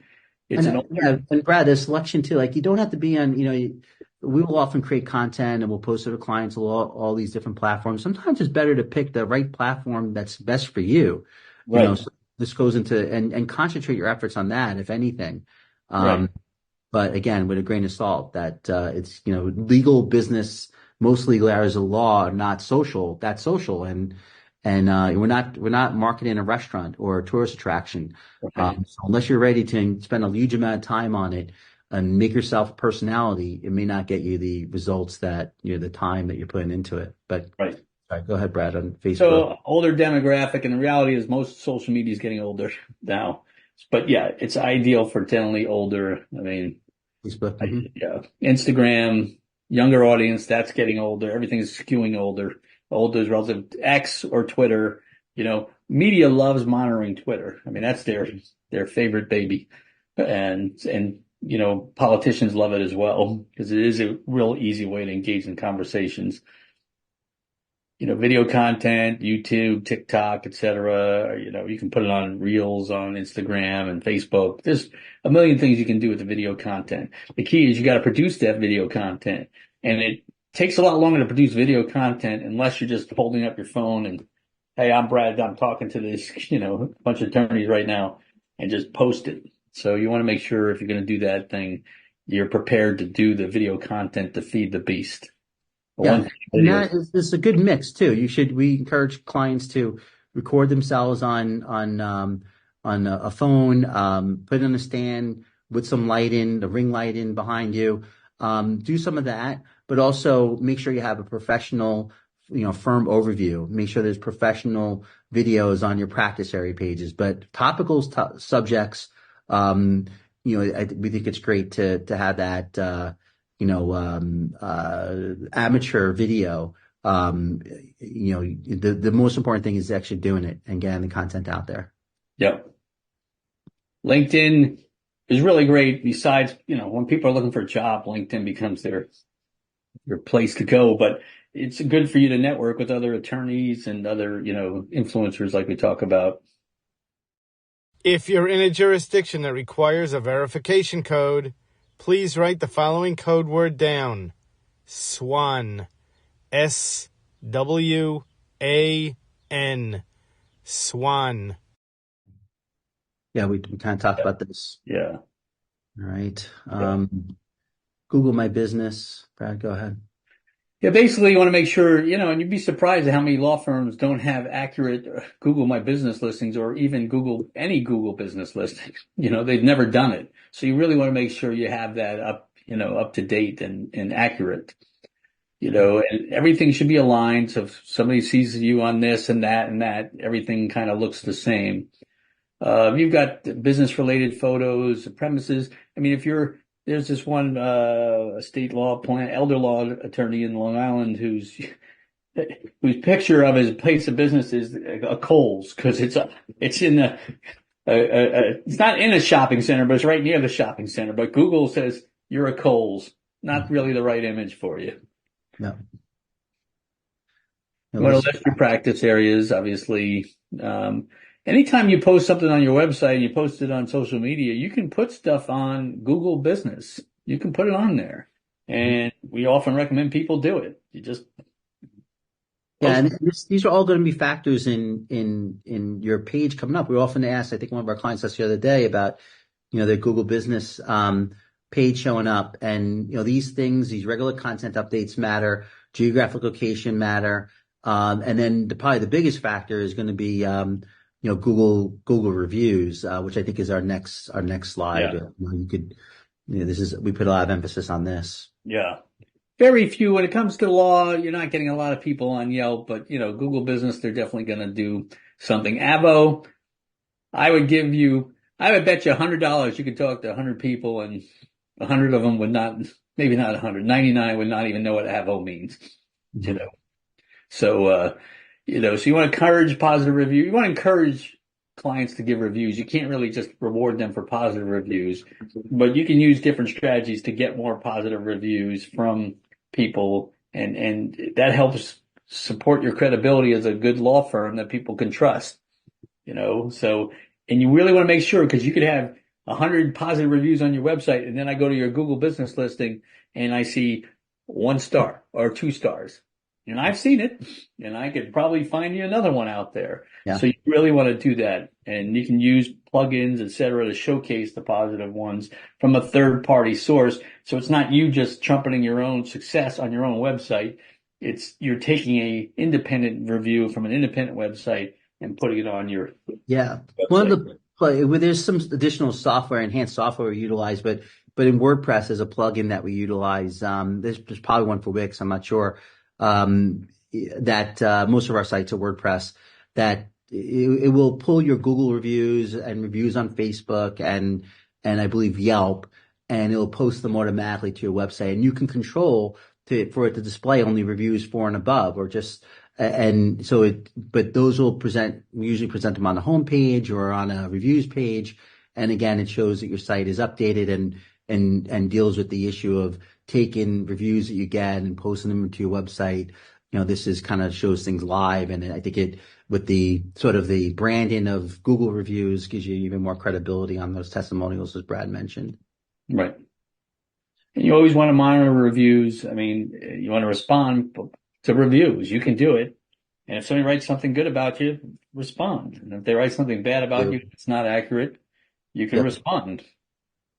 It's And an yeah, older, and Brad, there's selection too. Like you don't have to be on, we will often create content and we'll post it to clients on all these different platforms. Sometimes it's better to pick the right platform that's best for you. right, So this goes into and concentrate your efforts on that, if anything. right, Um, but again, with a grain of salt, that it's legal business. Most legal areas of law are not social. That's social, and we're not marketing a restaurant or a tourist attraction. right, So unless you're ready to spend a huge amount of time on it and make yourself a personality, it may not get you the results that the time that you're putting into it. But right. sorry, go ahead, Brad, on Facebook. So older demographic, and the reality is most social media is getting older now. But yeah, it's ideal for generally older. I mean, Facebook. Hmm. yeah, Instagram, younger audience, that's getting older. Everything's skewing older. Older is relative to X or Twitter. Media loves monitoring Twitter. I mean, that's their favorite baby. And politicians love it as well because it is a real easy way to engage in conversations. Video content, YouTube, TikTok, etc. You can put it on Reels on Instagram and Facebook. There's a million things you can do with the video content. The key is you got to produce that video content, and it takes a lot longer to produce video content unless you're just holding up your phone and, hey, I'm Brad, I'm talking to this, bunch of attorneys right now, and just post it. So you want to make sure if you're going to do that thing, you're prepared to do the video content to feed the beast. But Yeah, one and video, that is a good mix too. We encourage clients to record themselves on a phone, put it on a stand with some lighting, the ring lighting behind you. Do some of that, but also make sure you have a professional, firm overview. Make sure there's professional videos on your practice area pages, but topical subjects. We think it's great to have that. Amateur video. The most important thing is actually doing it and getting the content out there. yep. LinkedIn is really great. Besides, when people are looking for a job, LinkedIn becomes their place to go. But it's good for you to network with other attorneys and other, influencers like we talk about. If you're in a jurisdiction that requires a verification code, please write the following code word down. SWAN. SWAN. SWAN. Yeah, we kind of talked about this. Yeah. All right. Yeah. Google My Business. Brad, go ahead. Yeah, basically you want to make sure, and you'd be surprised at how many law firms don't have accurate Google My Business listings or even any Google business listings. They've never done it. So you really want to make sure you have that up to date and accurate, and everything should be aligned. So if somebody sees you on this and that, everything kind of looks the same. You've got business related photos, premises. I mean, there's this one, state law elder law attorney in Long Island whose picture of his place of business is a Kohl's because it's it's not in a shopping center, but it's right near the shopping center. But Google says you're a Kohl's. not really the right image for you. No. You No, want this to is list your practice areas, obviously. Anytime you post something on your website, you post it on social media, you can put stuff on Google Business. You can put it on there. And we often recommend people do it. You just Yeah, post. and these are all going to be factors in your page coming up. We often ask, I think one of our clients asked the other day about, their Google Business page showing up, and these things, these regular content updates matter, geographic location matter, and then probably the biggest factor is going to be Google reviews, which I think is our next slide. Yeah. We put a lot of emphasis on this. Yeah. Very few when it comes to law. You're not getting a lot of people on Yelp, but Google Business, they're definitely going to do something. Avo, I would bet you $100 you could talk to 100 people and 100 of them would not, maybe not 100, 99 would not even know what Avo means, Mm-hmm. So, so you want to encourage positive review. You want to encourage clients to give reviews. You can't really just reward them for positive reviews, but you can use different strategies to get more positive reviews from people. And that helps support your credibility as a good law firm that people can trust, so, and you really want to make sure, because you could have 100 positive reviews on your website. And then I go to your Google business listing and I see 1 star or 2 stars. And I've seen it, and I could probably find you another one out there. Yeah. So you really want to do that. And you can use plugins, et cetera, to showcase the positive ones from a third party source. So it's not you just trumpeting your own success on your own website. You're taking a independent review from an independent website and putting it on your Yeah. website. There's some additional software, enhanced software we utilize, but in WordPress there's a plugin that we utilize. There's probably one for Wix, I'm not sure. That most of our sites are WordPress, that it will pull your Google reviews and reviews on Facebook and I believe Yelp, and it'll post them automatically to your website, and you can control for it to display only reviews 4 and above, or just but those we usually present them on the home page or on a reviews page, and again it shows that your site is updated and deals with the issue of taking reviews that you get and posting them to your website. This is kind of shows things live, and I think it, with the sort of the branding of Google reviews, gives you even more credibility on those testimonials, as Brad mentioned. Right. And you always want to monitor reviews. I mean, you want to respond to reviews. You can do it. And if somebody writes something good about you, respond. And if they write something bad about you, it's not accurate, you can respond.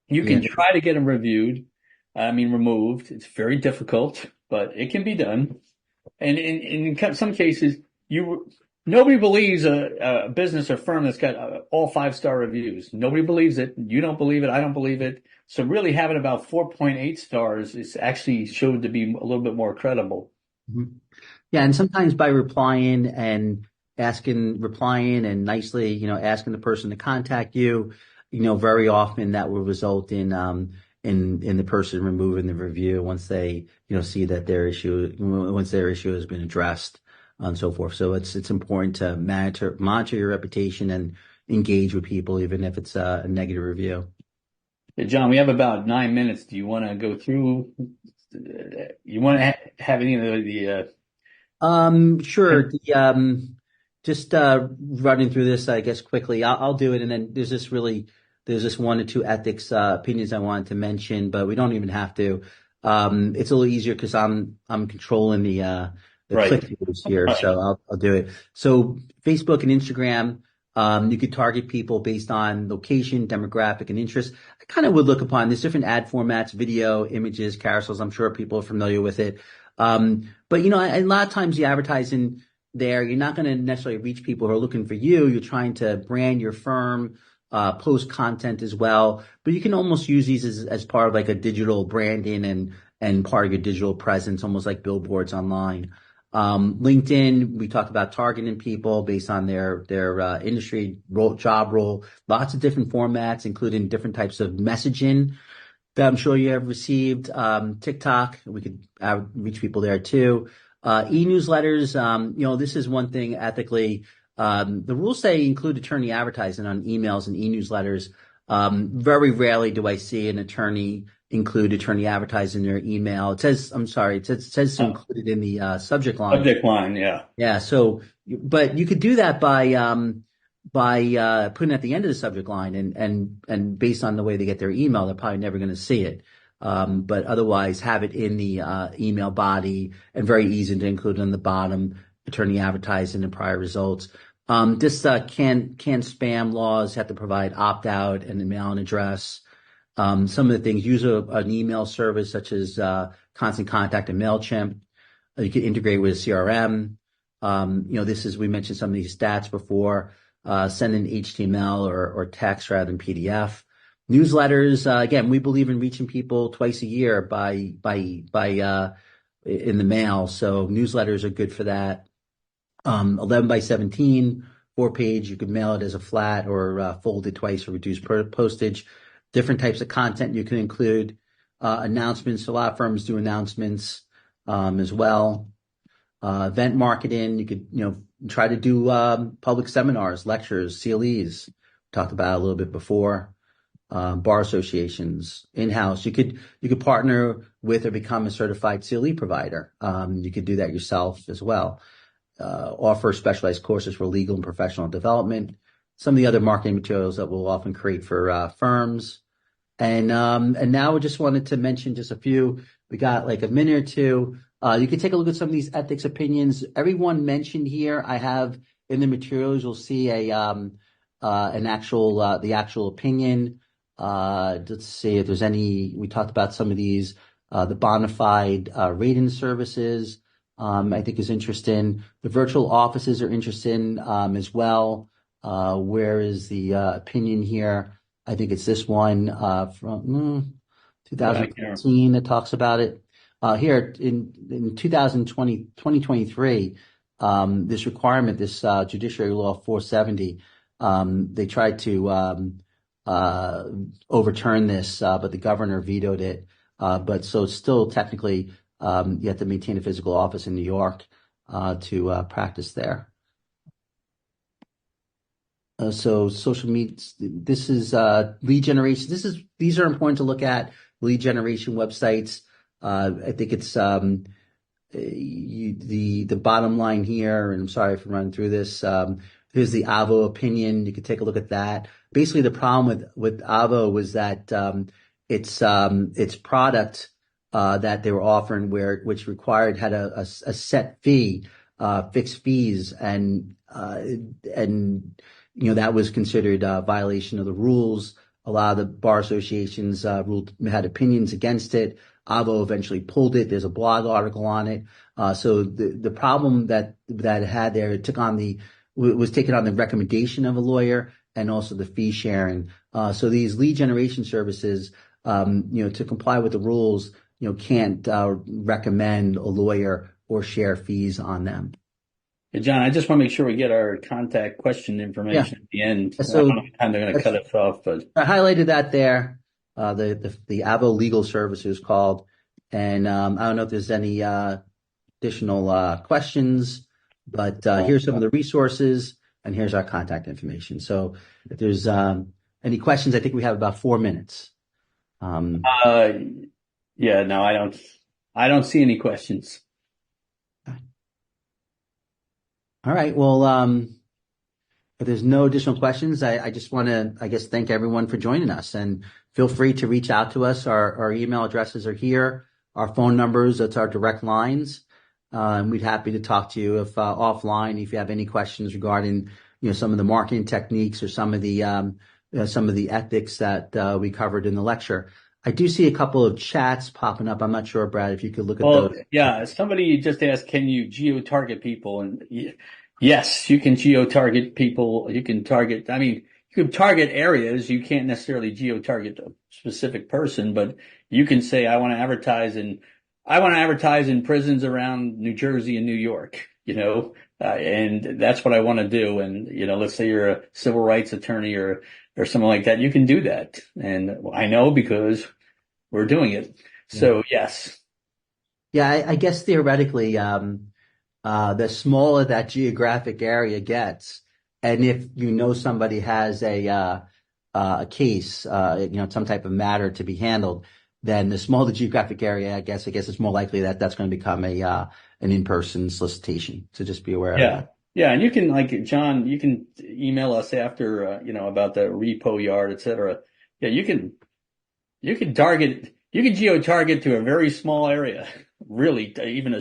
You can try to get them removed. It's very difficult, but it can be done. And in some cases, nobody believes a business or firm that's got all 5-star reviews. Nobody believes it. You don't believe it. I don't believe it. So really having about 4.8 stars is actually showed to be a little bit more credible. Mm-hmm. Yeah, and sometimes by replying and nicely, asking the person to contact you, very often that will result in the person removing the review once they, see that once their issue has been addressed and so forth. So it's important to monitor your reputation and engage with people, even if it's a negative review. Hey, John, we have about 9 minutes. Do you want to go through? You want to have any of the? Sure. Just running through this, I guess quickly. I'll do it, and then there's this 1 or 2 ethics opinions I wanted to mention, but we don't even have to. It's a little easier because I'm controlling the click-throughs here, so I'll do it. So Facebook and Instagram, you could target people based on location, demographic, and interest. I kind of would look upon there's different ad formats, video, images, carousels. I'm sure people are familiar with it. But a lot of times the advertising there, you're not going to necessarily reach people who are looking for you. You're trying to brand your firm, post content as well, but you can almost use these as part of like a digital branding and part of your digital presence, almost like billboards online. LinkedIn, we talked about targeting people based on their industry role, job role, lots of different formats, including different types of messaging that I'm sure you have received. TikTok, we could reach people there too. E-newsletters, this is one thing ethically. The rules say include attorney advertising on emails and e-newsletters. Very rarely do I see an attorney include attorney advertising in their email. It says to include it in the subject line. Subject line, yeah. Yeah. So, but you could do that by putting it at the end of the subject line, and based on the way they get their email, they're probably never going to see it. But otherwise, have it in the email body, and very easy to include on the bottom, attorney advertising and prior results. Just can spam laws have to provide opt out and a mailing address. Some of the things, use an email service such as Constant Contact and MailChimp. You can integrate with a CRM. We mentioned some of these stats before. Send in HTML or text rather than PDF. Newsletters, again, we believe in reaching people twice a year by in the mail. So newsletters are good for that. 11 by 17, 4-page. You could mail it as a flat or fold it twice for reduced postage. Different types of content you can include. Announcements. A lot of firms do announcements as well. Event marketing. You could try to do public seminars, lectures, CLEs. Talked about it a little bit before. Bar associations, in-house. You could partner with or become a certified CLE provider. You could do that yourself as well. Offer specialized courses for legal and professional development. Some of the other marketing materials that we'll often create for firms. And now we just wanted to mention just a few. We got like a minute or two. You can take a look at some of these ethics opinions. Everyone mentioned here, I have in the materials, you'll see the actual opinion. Let's see if there's any. We talked about some of these. The bona fide rating services, I think is interesting. The virtual offices are interesting as well. Where is the opinion here? I think it's this one from 2015 that talks about it. Here in 2023, this requirement, this Judiciary Law 470, they tried to overturn this, but the governor vetoed it. But so it's still technically, you have to maintain a physical office in New York to practice there. So social media, this is lead generation. These are important to look at. Lead generation websites. I think it's the bottom line here, and I'm sorry if I'm running through this. Here's the Avvo opinion. You can take a look at that. Basically, the problem with Avvo was that its product that they were offering, which had a set fee, fixed fees, and that was considered a violation of the rules. A lot of the bar associations had opinions against it. Avvo eventually pulled it. There's a blog article on it. So the problem that it had there, was taken on the recommendation of a lawyer and also the fee sharing. So these lead generation services, to comply with the rules, can't recommend a lawyer or share fees on them. Hey, John, I just want to make sure we get our contact question information at the end. So I don't know what time they're going to cut us off, but I highlighted that there. The Avvo Legal Services called, and I don't know if there's any additional questions, but here's some of the resources, and here's our contact information. So if there's any questions, I think we have about 4 minutes. Yeah, no, I don't see any questions. All right. Well, if there's no additional questions, I just want to, thank everyone for joining us, and feel free to reach out to us. Our email addresses are here. Our phone numbers, that's our direct lines. And we'd happy to talk to you offline if you have any questions regarding, some of the marketing techniques or some of the ethics that we covered in the lecture. I do see a couple of chats popping up. I'm not sure, Brad, if you could look at those. Yeah, somebody just asked, can you geo-target people? And yes, you can geo-target people. You can target areas. You can't necessarily geo-target a specific person, but you can say, I want to advertise in prisons around New Jersey and New York, and that's what I want to do. And, let's say you're a civil rights attorney or something like that. You can do that. And I know because we're doing it. So yes. Yeah, I guess theoretically, the smaller that geographic area gets, and if somebody has a case, some type of matter to be handled, then the smaller the geographic area, I guess it's more likely that that's going to become an in-person solicitation. So just be aware of Yeah. that. Yeah. And you can, like, John, you can email us after, about the repo yard, et cetera. Yeah. You can target, you can geo-target to a very small area, really, even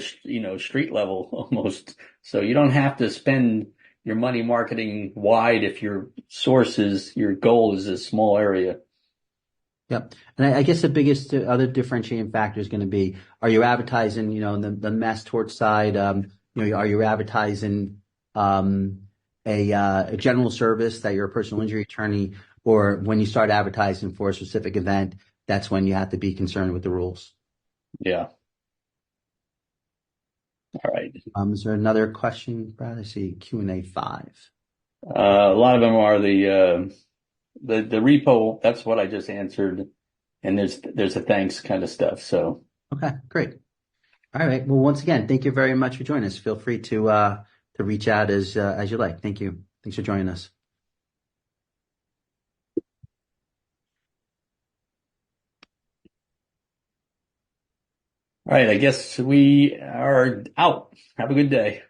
street level almost. So you don't have to spend your money marketing wide if your goal is a small area. Yep. And I guess the biggest other differentiating factor is going to be, are you advertising, the mass tort side, are you advertising, a general service that you're a personal injury attorney, or when you start advertising for a specific event, that's when you have to be concerned with the rules. Yeah. All right. Is there another question, Brad? I see Q&A 5. A lot of them are the repo. That's what I just answered. And there's a thanks kind of stuff. So, Okay, great. All right. Well, once again, thank you very much for joining us. Feel free to reach out as you like. Thank you. Thanks for joining us. all right. I guess we are out. Have a good day.